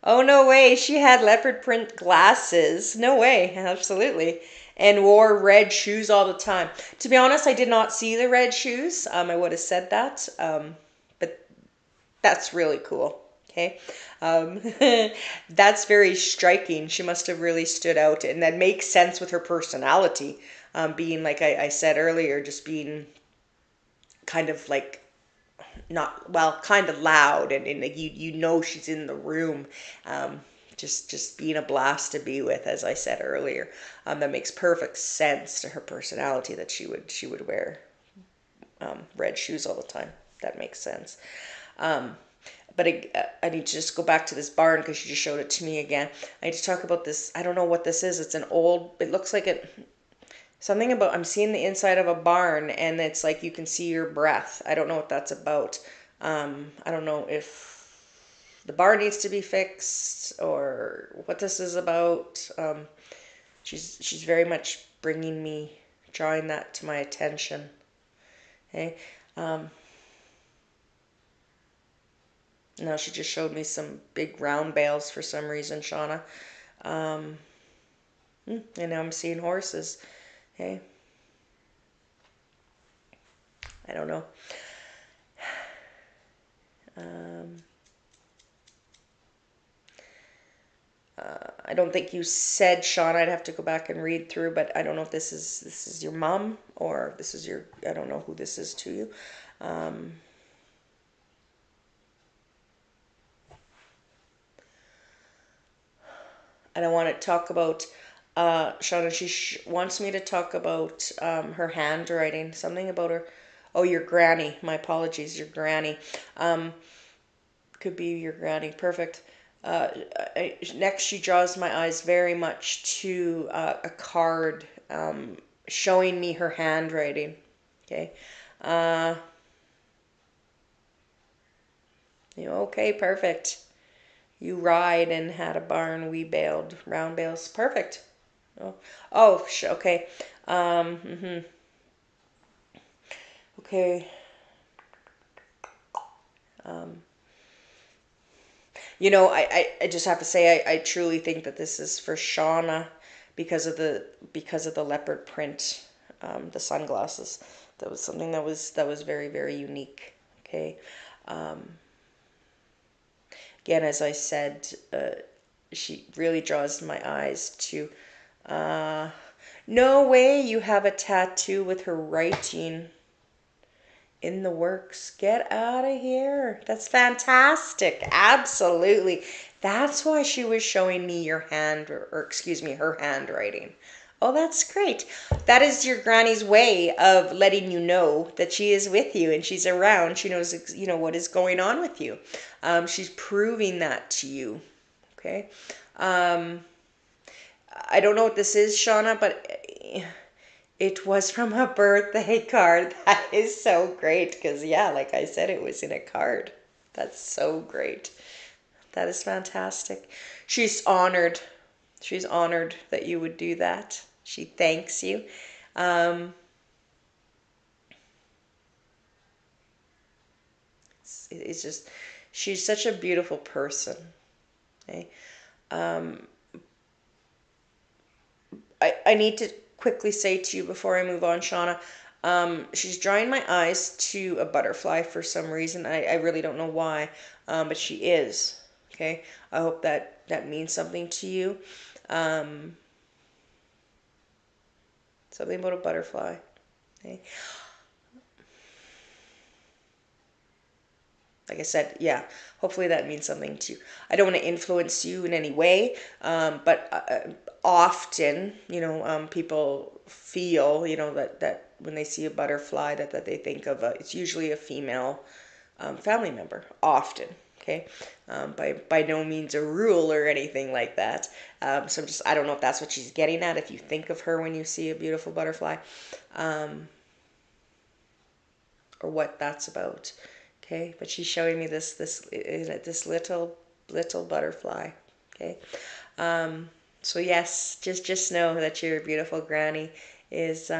A: Oh, no way. She had leopard print glasses. No way. Absolutely. And wore red shoes all the time. To be honest, I did not see the red shoes. I would have said that. But that's really cool. Okay. Um, that's very striking. She must have really stood out. And that makes sense with her personality. Being, like I said earlier, just being kind of like not well, kind of loud, and like you know she's in the room. Um, just being a blast to be with, as I said earlier. That makes perfect sense to her personality that she would wear red shoes all the time. That makes sense. Um, but I need to just go back to this barn because she just showed it to me again. I need to talk about this. I don't know what this is. It's an old. It looks like it. Something about I'm seeing the inside of a barn and it's like you can see your breath. I don't know what that's about. I don't know if the barn needs to be fixed or what this is about. She's very much bringing me, drawing that to my attention. Okay. Now she just showed me some big round bales for some reason, Shauna. Um, and now I'm seeing horses. Okay. I don't know. Um, I don't think you said, Sean. I'd have to go back and read through, but I don't know if this is your mom or this is your. I don't know who this is to you. Um, and I want to talk about Shauna. She wants me to talk about her handwriting. Something about her. Oh, your granny. My apologies. Your granny. Um, could be your granny. Perfect. Uh, Next, she draws my eyes very much to a card showing me her handwriting. Okay. Uh, okay, perfect. You ride and had a barn, we baled, round bales. Perfect. Oh, okay. Mhm. Okay. Um, I just have to say I truly think that this is for Shauna because of the leopard print, the sunglasses. That was something that was very, very unique. Okay. Um, Again, as I said, she really draws my eyes to. Uh, no way you have a tattoo with her writing in the works. Get out of here. That's fantastic. Absolutely. That's why she was showing me your hand, or excuse me, her handwriting. Oh, that's great. That is your granny's way of letting you know that she is with you and she's around. She knows, what is going on with you. She's proving that to you. Okay. Um, I don't know what this is, Shauna, but it was from a birthday card. That is so great because, yeah, like I said, it was in a card. That's so great. That is fantastic. She's honored. She's honored that you would do that. She thanks you. Um, it's just, she's such a beautiful person. Okay? Um, I need to quickly say to you before I move on, Shauna, she's drawing my eyes to a butterfly for some reason. I really don't know why, but she is. Okay, I hope that means something to you. Um, Something about a butterfly. Okay, like I said, yeah, hopefully that means something to you. I don't want to influence you in any way, but often, people feel, that when they see a butterfly, that they think of it's usually a female family member, often. Okay, by no means a rule or anything like that. So I don't know if that's what she's getting at. If you think of her when you see a beautiful butterfly, um, or what that's about. Okay, but she's showing me this little butterfly. Okay, so yes, just know that your beautiful granny is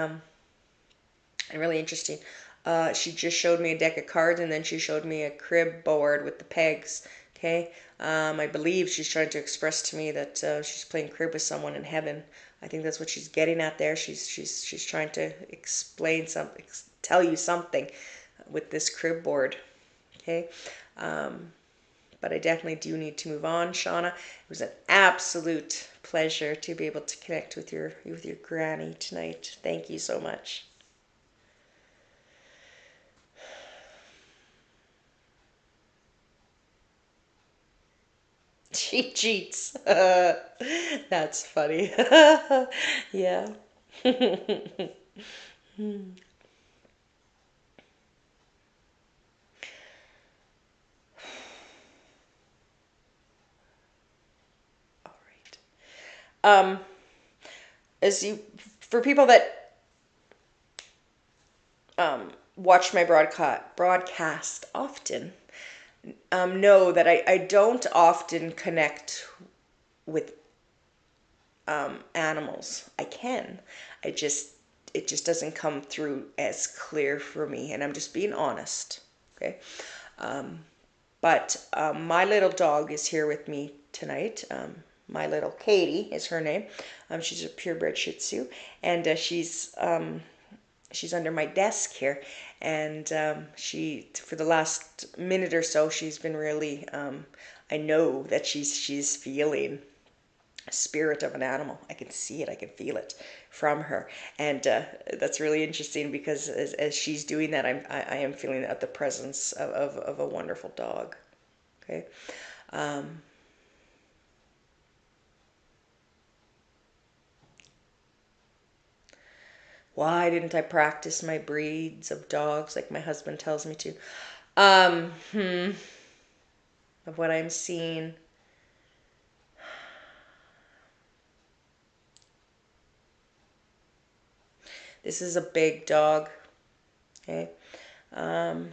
A: really interesting. She just showed me a deck of cards and then she showed me a crib board with the pegs. Okay, I believe she's trying to express to me that she's playing crib with someone in heaven. I think that's what she's getting at there. She's trying to explain something, tell you something with this crib board. Okay, um, but I definitely do need to move on, Shauna. It was an absolute pleasure to be able to connect with your granny tonight. Thank you so much. She cheats. That's funny. Yeah. All right. Um, as you, for people that watch my broadcast often know that I don't often connect with animals. I can. I just it just doesn't come through as clear for me, and I'm just being honest. Okay. But my little dog is here with me tonight. My little Katie is her name. She's a purebred Shih Tzu, and she's under my desk here. And she, for the last minute or so, she's been really. I know that she's feeling spirit of an animal. I can see it. I can feel it from her, and that's really interesting because as she's doing that, I am feeling the presence of a wonderful dog. Okay. Why didn't I practice my breeds of dogs like my husband tells me to? Um, hmm, of what I'm seeing. This is a big dog. Okay. Um,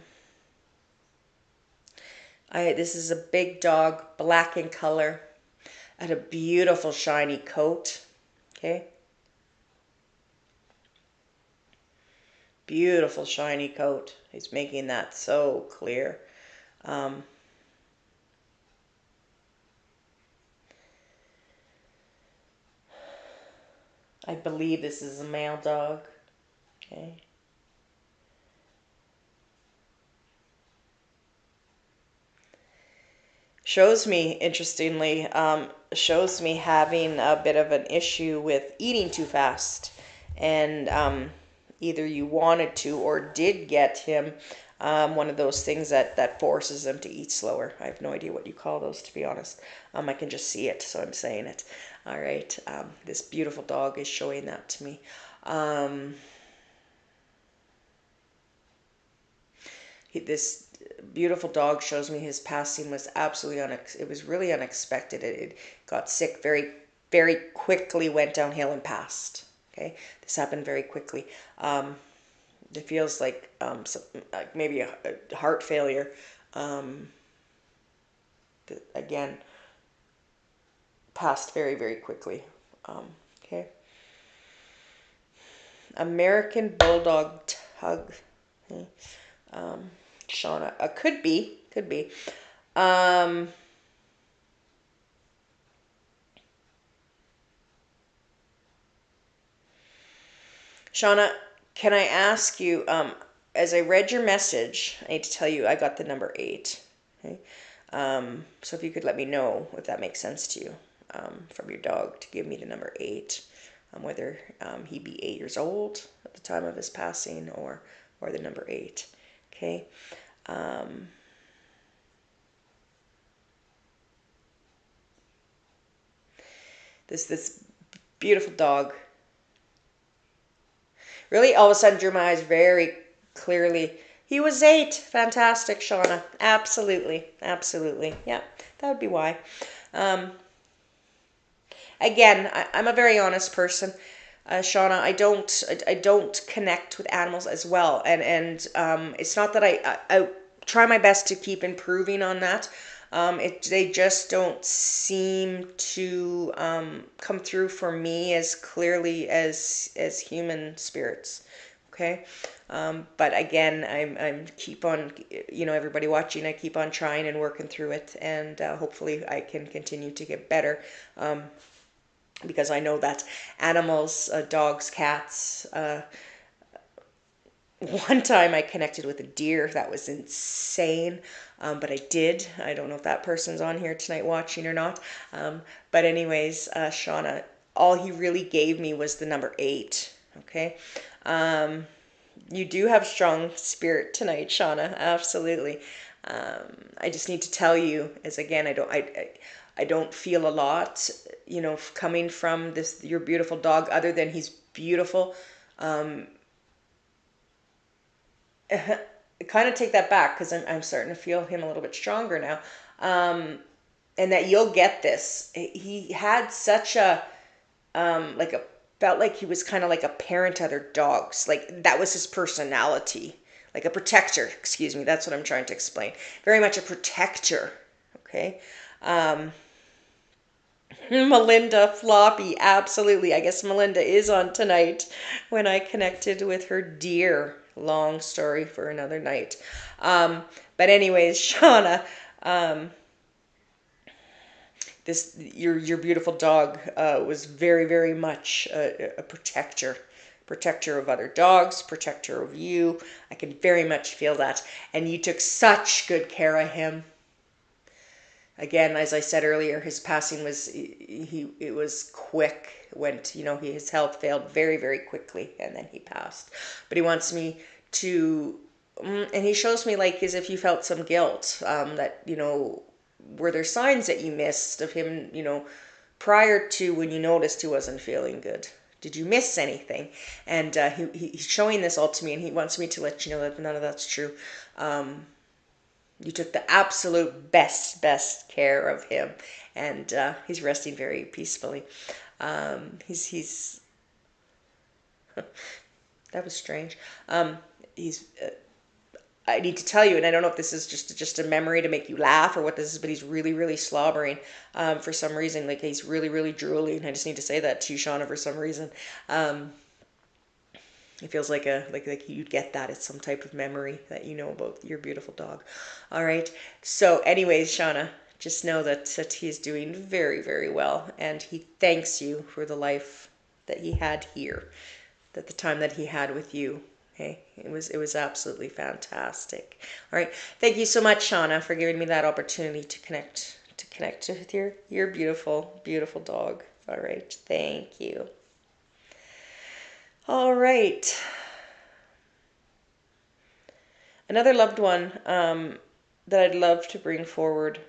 A: this is a big dog, black in color, had a beautiful shiny coat. Okay. Beautiful shiny coat. He's making that so clear. Um, I believe this is a male dog. Okay. Shows me, interestingly, shows me having a bit of an issue with eating too fast. And either you wanted to or did get him one of those things that forces him to eat slower. I have no idea what you call those, to be honest. I can just see it, so I'm saying it. All right. This beautiful dog is showing that to me. Um, this beautiful dog shows me his passing was absolutely it was really unexpected. It got sick very quickly, went downhill and passed. Okay, this happened very quickly. It feels like maybe a heart failure. Um, again, passed very quickly. Okay, American Bulldog Tug. Okay. Shauna, could be. Um, Shauna, can I ask you, as I read your message, I need to tell you I got the number 8. Okay? So if you could let me know if that makes sense to you from your dog to give me the number 8, whether he be 8 years old at the time of his passing or the number 8. Okay. Um, this beautiful dog really all of a sudden drew my eyes very clearly. He was 8. Fantastic, Shauna. Absolutely. Absolutely. Yeah, that would be why. Um, again, I'm a very honest person. Shauna, I don't connect with animals as well, and it's not that I try my best to keep improving on that. They just don't seem to come through for me as clearly as human spirits. Okay. But again, I'm keep on, everybody watching, I keep on trying and working through it, and hopefully I can continue to get better. Because I know that animals, dogs, cats. One time I connected with a deer. That was insane. But I did. I don't know if that person's on here tonight watching or not. But anyways, Shauna, all he really gave me was the number 8. Okay. You do have strong spirit tonight, Shauna. Absolutely. I just need to tell you, as again, I don't feel a lot, coming from this your beautiful dog, other than he's beautiful. Um, kind of take that back because I'm starting to feel him a little bit stronger now, and that you'll get this. He had such a like a felt like he was kind of like a parent to other dogs. Like that was his personality. Like a protector, excuse me. That's what I'm trying to explain. Very much a protector. Okay. Um, Melinda Floppy, absolutely. I guess Melinda is on tonight when I connected with her dear. Long story for another night. But anyways, Shauna, um, this your beautiful dog was very very much a protector of other dogs, protector of you. I can very much feel that, and you took such good care of him. Again, as I said earlier, his passing was it was quick. Went, his health failed very very quickly, and then he passed. But he wants me to, and he shows me like as if you felt some guilt, that were there signs that you missed of him, prior to when you noticed he wasn't feeling good? Did you miss anything? And he's showing this all to me, and he wants me to let you know that none of that's true. You took the absolute best care of him, and he's resting very peacefully. He's that was strange. He's I need to tell you, and I don't know if this is just a memory to make you laugh or what this is, but he's really, really slobbering for some reason. Like he's really, really drooling. I just need to say that to you, Shauna, for some reason. It feels like like you'd get that. It's some type of memory that you know about your beautiful dog. All right. So, anyways, Shauna, just know that he is doing very, very well, and he thanks you for the life that he had here, that the time that he had with you. Okay, it was absolutely fantastic. All right, thank you so much, Shauna, for giving me that opportunity to connect with your beautiful beautiful dog. All right, thank you. All right, another loved one that I'd love to bring forward.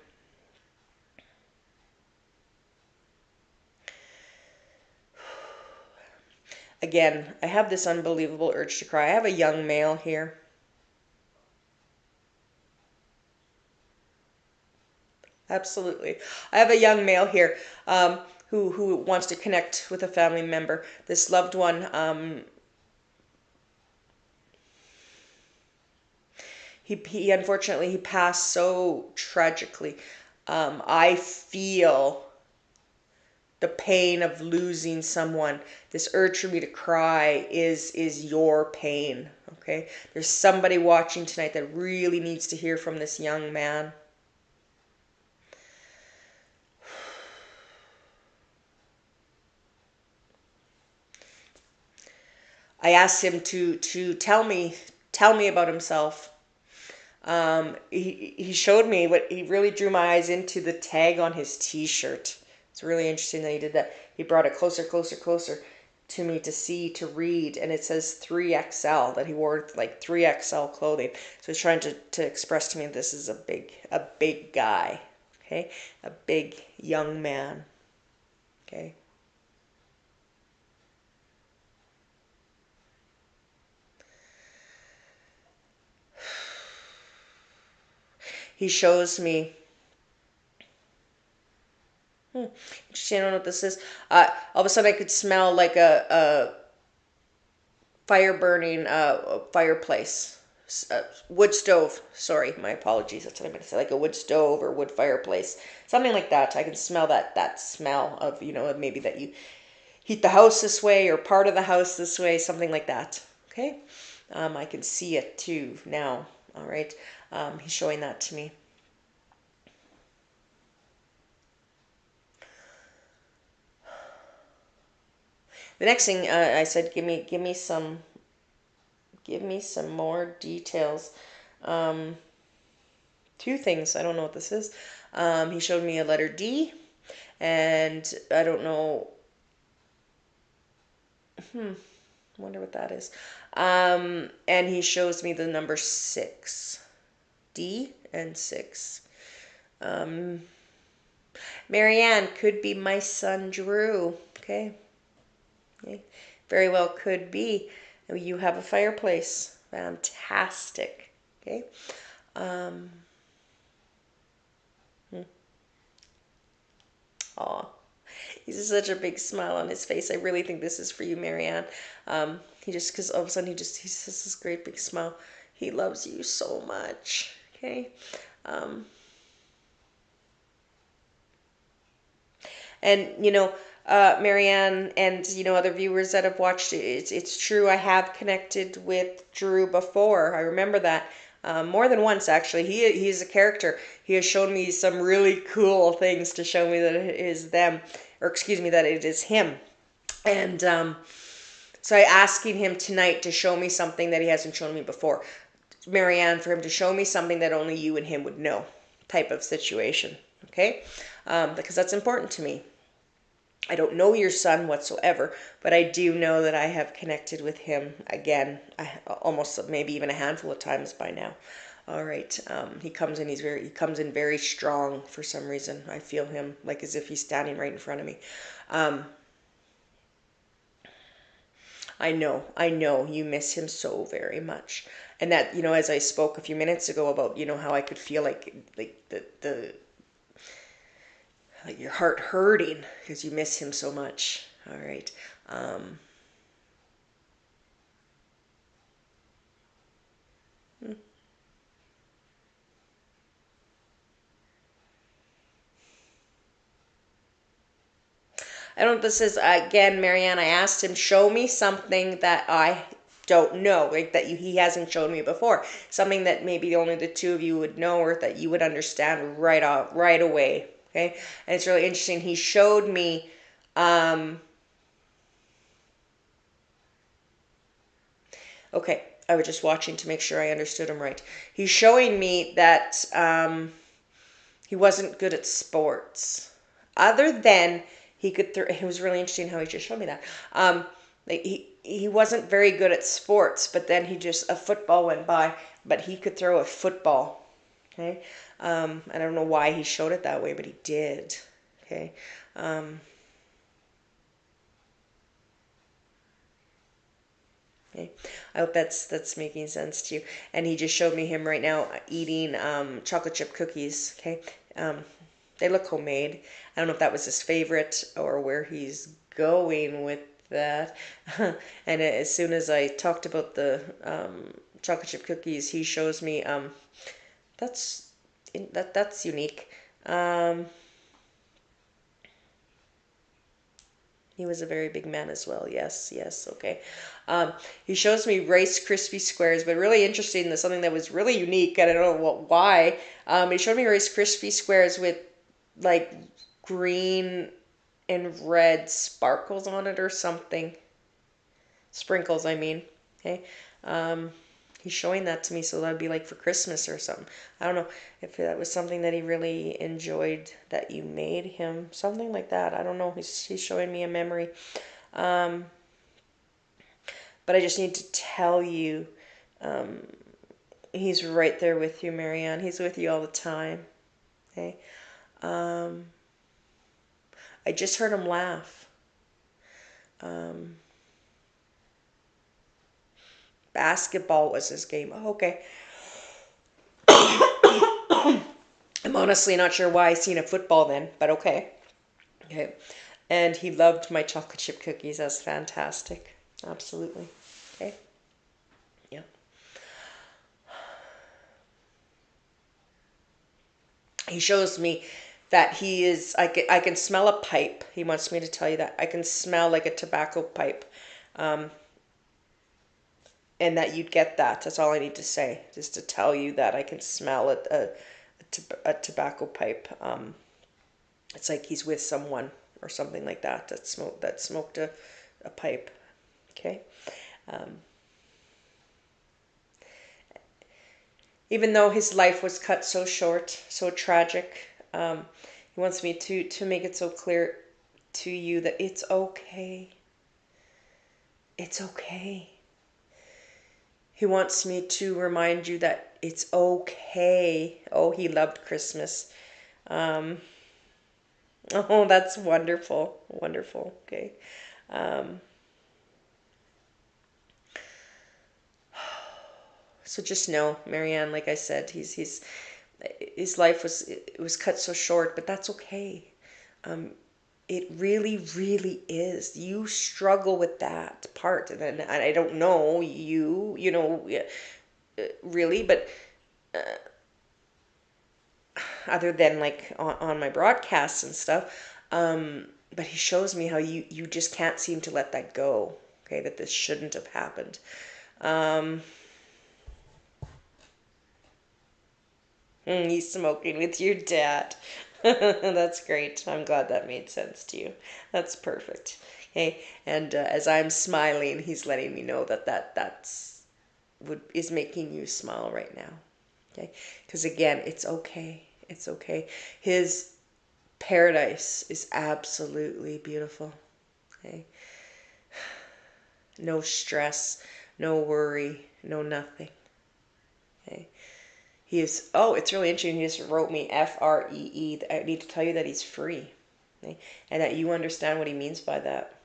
A: Again, I have this unbelievable urge to cry. I have a young male here. Absolutely. I have a young male here who wants to connect with a family member. This loved one, he unfortunately he passed so tragically. I feel the pain of losing someone. This urge for me to cry is your pain. Okay, there's somebody watching tonight that really needs to hear from this young man. I asked him to tell me about himself. He showed me what he really drew my eyes into the tag on his T-shirt. It's really interesting that he did that. He brought it closer, closer, closer to me to see, to read, and it says 3XL, that he wore like 3XL clothing. So he's trying to express to me that this is a big guy, okay, a big young man, okay. He shows me. Interesting. I don't know what this is. All of a sudden, I could smell like a fire burning fireplace, wood stove. Sorry, my apologies. That's what I meant to say. Like a wood stove or wood fireplace, something like that. I can smell that smell of maybe that you heat the house this way or part of the house this way, something like that. Okay, I can see it too now. All right, he's showing that to me. The next thing I said, give me some more details. Um, Two things. I don't know what this is. He showed me a letter D, and I don't know. Wonder what that is. And he shows me the number 6, D and 6. Um, Marianne could be my son Drew. Okay. Okay. Very well could be. You have a fireplace. Fantastic. Okay. Um, Aw. He's such a big smile on his face. I really think this is for you, Marianne. He just, because all of a sudden he says this great big smile. He loves you so much. Okay. Um, and Marianne, and other viewers that have watched it, it's true. I have connected with Drew before. I remember that. More than once, actually. He's a character. He has shown me some really cool things to show me that it is them, or excuse me, that it is him. And so I asking him tonight to show me something that he hasn't shown me before. Marianne, for him to show me something that only you and him would know, type of situation. Okay, because that's important to me. I don't know your son whatsoever, but I do know that I have connected with him again, almost maybe even a handful of times by now. All right, he comes in. He comes in very strong for some reason. I feel him like as if he's standing right in front of me. I know you miss him so very much, and that as I spoke a few minutes ago about how I could feel like the like your heart hurting because you miss him so much. All right. Hmm. I don't know what this is. Again, Marianne, I asked him, show me something that I don't know, like that he hasn't shown me before. Something that maybe only the two of you would know or that you would understand right away. Okay? And it's really interesting. He showed me okay, I was just watching to make sure I understood him right. He's showing me that he wasn't good at sports. Other than he could throw, it was really interesting how he just showed me that. Like he wasn't very good at sports, but then a football went by, but he could throw a football. Okay, I don't know why he showed it that way, but he did. Okay, okay. I hope that's making sense to you. And he just showed me him right now eating chocolate chip cookies. Okay, um, they look homemade. I don't know if that was his favorite or where he's going with that. And as soon as I talked about the chocolate chip cookies, he shows me that's that's unique. Um, He was a very big man as well. Yes, yes, okay. He shows me Rice Krispie squares, but really interesting. There's something that was really unique. I don't know why. He showed me Rice Krispie squares with like green and red sparkles on it or something. Sprinkles, I mean. Okay. Um, he's showing that to me, so that'd be like for Christmas or something. I don't know if that was something that he really enjoyed that you made him, something like that. I don't know. He's showing me a memory. Um, but I just need to tell you, um, he's right there with you, Marianne. He's with you all the time. Okay. Um, I just heard him laugh. Um, Basketball was his game. Oh, okay. I'm honestly not sure why I seen a football then, but okay. Okay. And he loved my chocolate chip cookies. That's fantastic. Absolutely. Okay. Yeah. He shows me that he is, I can smell a pipe. He wants me to tell you that. I can smell like a tobacco pipe. Um, and that you'd get that. That's all I need to say. Just to tell you that I can smell a tobacco pipe. It's like he's with someone or something like that that smoked a pipe. Okay. Um, Even though his life was cut so short, so tragic, he wants me to make it so clear to you that it's okay. It's okay. He wants me to remind you that it's okay. Oh, he loved Christmas. Um, oh, that's wonderful. Wonderful. Okay. Um, so just know, Marianne, like I said, his life was cut so short, but that's okay. Um, It really, really is. You struggle with that part, and I don't know you know, really, but other than like on my broadcasts and stuff. But he shows me how you just can't seem to let that go. Okay, that this shouldn't have happened. Um, he's smoking with your dad. That's great. I'm glad that made sense to you. That's perfect. Okay, and as I'm smiling, he's letting me know that that's would is making you smile right now. Okay, because again, it's okay. It's okay. His paradise is absolutely beautiful. Okay, no stress, no worry, no nothing. Okay. He is, oh, it's really interesting. He just wrote me FREE. I need to tell you that he's free. Okay? And that you understand what he means by that.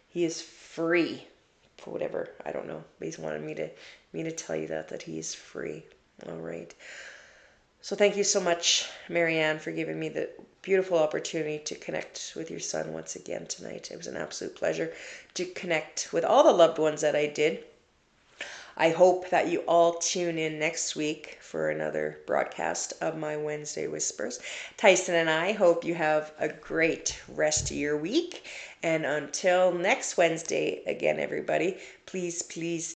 A: He is free for whatever. I don't know. But he's wanted me to tell you that he is free. All right. So thank you so much, Marianne, for giving me the beautiful opportunity to connect with your son once again tonight. It was an absolute pleasure to connect with all the loved ones that I did. I hope that you all tune in next week for another broadcast of my Wednesday Whispers. Tyson and I hope you have a great rest of your week. And until next Wednesday, again, everybody, please, please